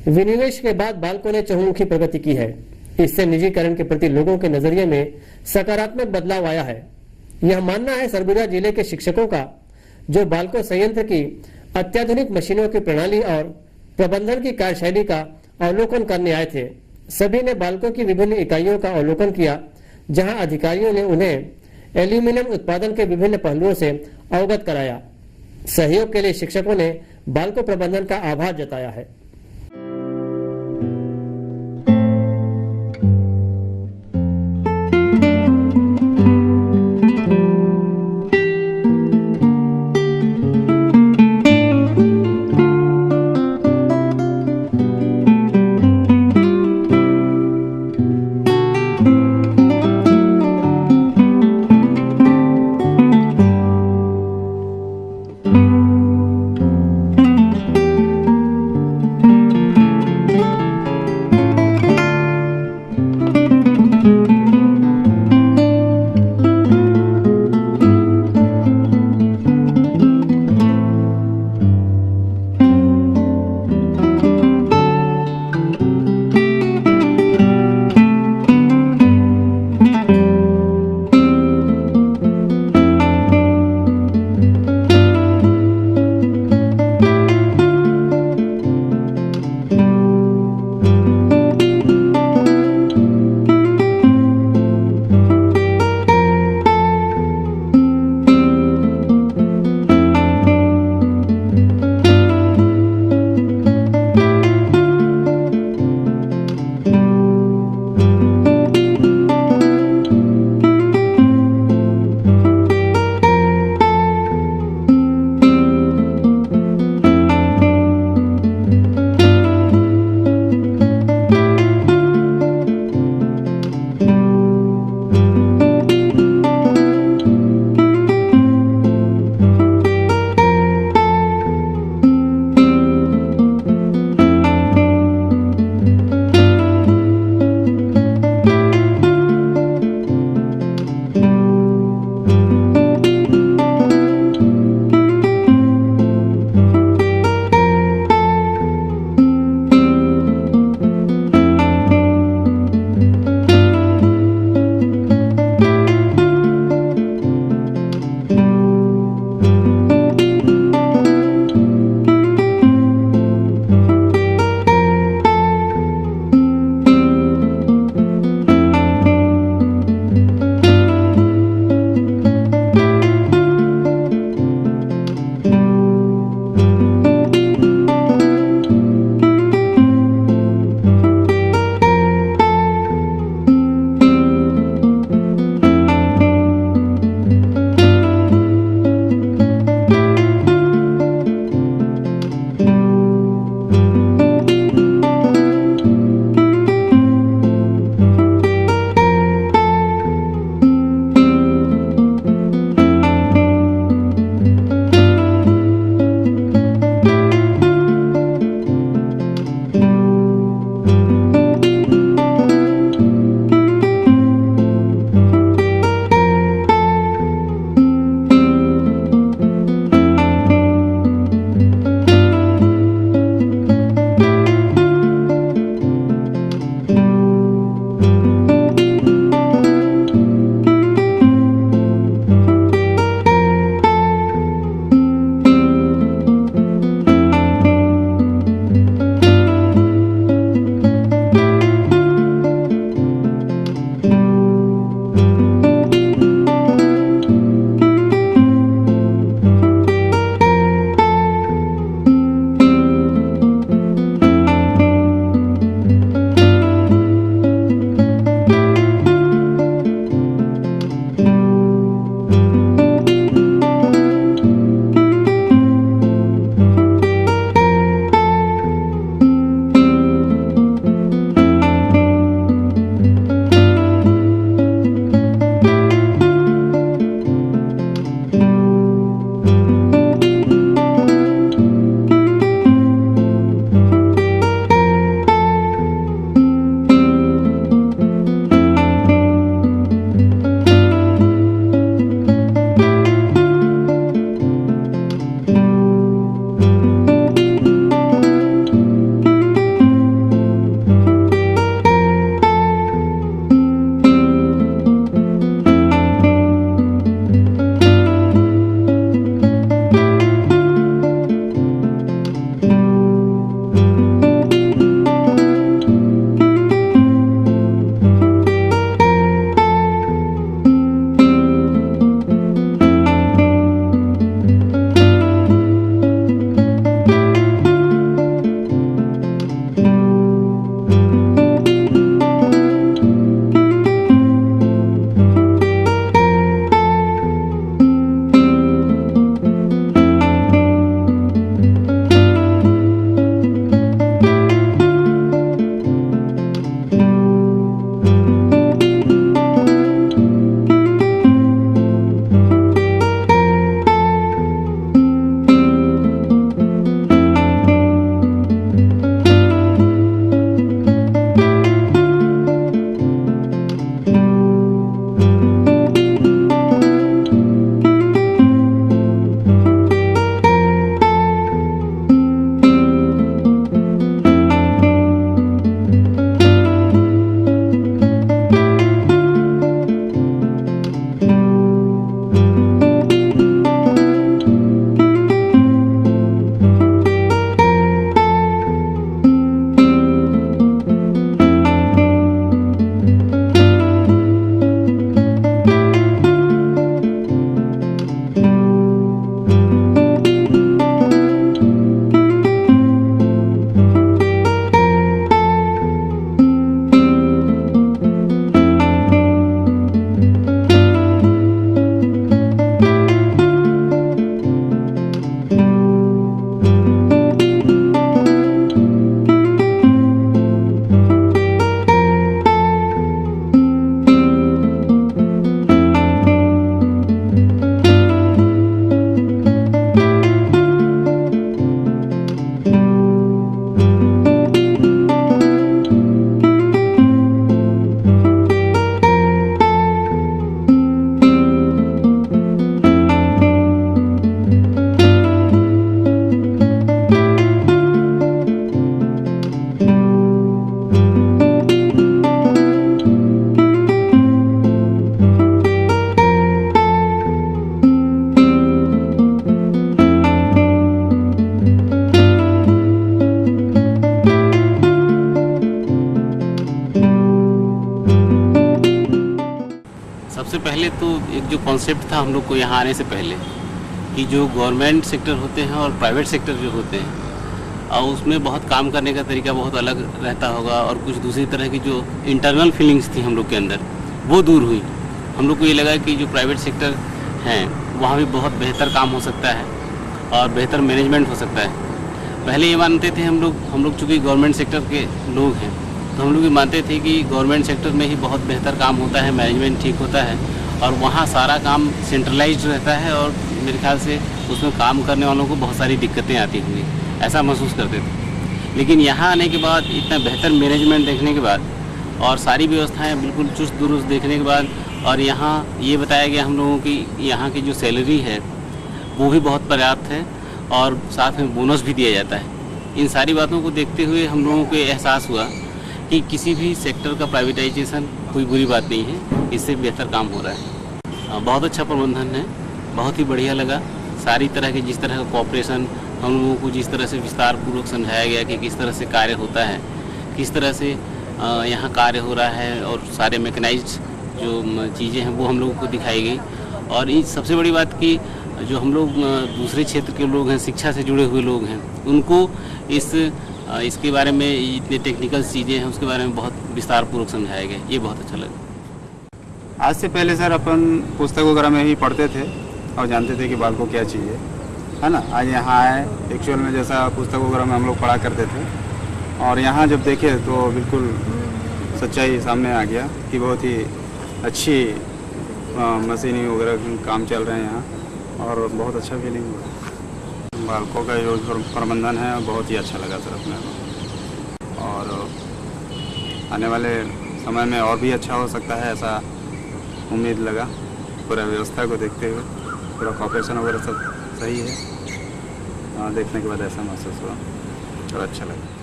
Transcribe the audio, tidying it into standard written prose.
विनिवेश के बाद बाल्को ने चहुमुखी प्रगति की है। इससे निजीकरण के प्रति लोगों के नजरिए में सकारात्मक बदलाव आया है। यह मानना है सरगुजा जिले के शिक्षकों का, जो बाल्को संयंत्र की अत्याधुनिक मशीनों की प्रणाली और प्रबंधन की कार्यशैली का अवलोकन करने आए थे। सभी ने बाल्को की विभिन्न इकाइयों का अवलोकन किया, जहां अधिकारियों ने उन्हें एल्यूमिनियम उत्पादन के विभिन्न पहलुओं से अवगत कराया। सहयोग के लिए शिक्षकों ने बाल्को प्रबंधन का आभार जताया है। सबसे पहले तो एक जो कॉन्सेप्ट था हम लोग को यहाँ आने से पहले कि जो गवर्नमेंट सेक्टर होते हैं और प्राइवेट सेक्टर जो होते हैं और उसमें बहुत काम करने का तरीका बहुत अलग रहता होगा और कुछ दूसरी तरह की जो इंटरनल फीलिंग्स थी हम लोग के अंदर वो दूर हुई। हम लोग को ये लगा कि जो प्राइवेट सेक्टर हैं वहाँ भी बहुत बेहतर काम हो सकता है और बेहतर मैनेजमेंट हो सकता है। पहले ये मानते थे हम लोग चूँकि गवर्नमेंट सेक्टर के लोग हैं तो हम लोग ये मानते थे कि गवर्नमेंट सेक्टर में ही बहुत बेहतर काम होता है, मैनेजमेंट ठीक होता है और वहाँ सारा काम सेंट्रलाइज्ड रहता है और मेरे ख्याल से उसमें काम करने वालों को बहुत सारी दिक्कतें आती होंगी, ऐसा महसूस करते थे। लेकिन यहाँ आने के बाद इतना बेहतर मैनेजमेंट देखने के बाद और सारी व्यवस्थाएं बिल्कुल चुस्त दुरुस्त देखने के बाद और यहाँ ये बताया गया हम लोगों की यहाँ की जो सैलरी है वो भी बहुत पर्याप्त है और साथ में बोनस भी दिया जाता है। इन सारी बातों को देखते हुए हम लोगों को एहसास हुआ कि किसी भी सेक्टर का प्राइवेटाइजेशन कोई बुरी बात नहीं है, इससे बेहतर काम हो रहा है। बहुत अच्छा प्रबंधन है, बहुत ही बढ़िया लगा। सारी तरह के जिस तरह का कॉपरेशन हम लोगों को जिस तरह से विस्तार पूर्वक समझाया गया कि किस तरह से कार्य होता है, किस तरह से यहाँ कार्य हो रहा है और सारे मैकेनाइज्ड जो चीज़ें हैं वो हम लोगों को दिखाई गई। और इस सबसे बड़ी बात कि जो हम लोग दूसरे क्षेत्र के लोग हैं, शिक्षा से जुड़े हुए लोग हैं, उनको इसके बारे में इतने टेक्निकल चीज़ें हैं उसके बारे में बहुत विस्तार पूर्वक समझाया गया। ये बहुत अच्छा लगा। आज से पहले सर अपन पुस्तक वगैरह में ही पढ़ते थे और जानते थे कि बाल को क्या चाहिए, है ना। आज यहाँ आए एक्चुअल में जैसा पुस्तक वगैरह में हम लोग पढ़ा करते थे और यहाँ जब देखे तो बिल्कुल सच्चाई सामने आ गया कि बहुत ही अच्छी मशीनी वगैरह काम चल रहे हैं यहाँ और बहुत अच्छा फीलिंग हुआ। बालकों का जो प्रबंधन है बहुत ही अच्छा लगा सर अपने को और आने वाले समय में और भी अच्छा हो सकता है ऐसा उम्मीद लगा। पूरा व्यवस्था को देखते हुए पूरा कॉपरेशन वगैरह सब सही है। देखने के बाद ऐसा महसूस हुआ और अच्छा लगा।